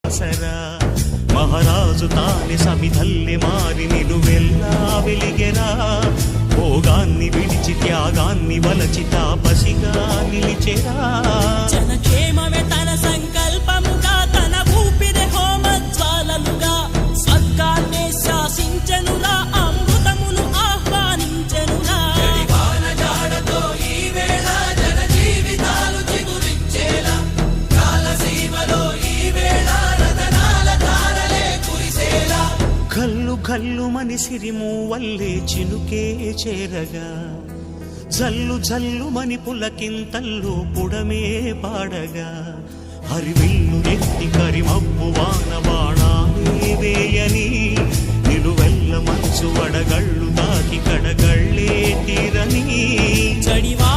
ఆసరా మహారాజు తానే సమిధల్లె మారి నిలువెల్లా వెలిగెరా భోగాన్ని విడిచి త్యాగాన్ని వలచి తాపసిగా నిలిచెరా జనక్షేమమే తన సంకల్పముగా తన ఊపిరి హోమజ్వాలలుగా స్వర్గాన్నే శాసించెనురా అమృతమును ఆహ్వానించెనురా జాడతో ఈ వేళ జన జీవితాలు చిగురించేలా కాలసీమలో ఈ వేళ రతనాల ధారలే కురిసేలా కల్లు కల్లు మని సిరిము వల్లే చినుకే చేరగా జల్లు జల్లు మని పులకింతల్లు పుడమే పాడగా హరివిల్లు నెత్తి కరిమబ్బు వాన బాణాలే వేయని నిలువెల్ల మనసు వడగళ్ళు తాకి కడగళ్ళే తీరని చడివా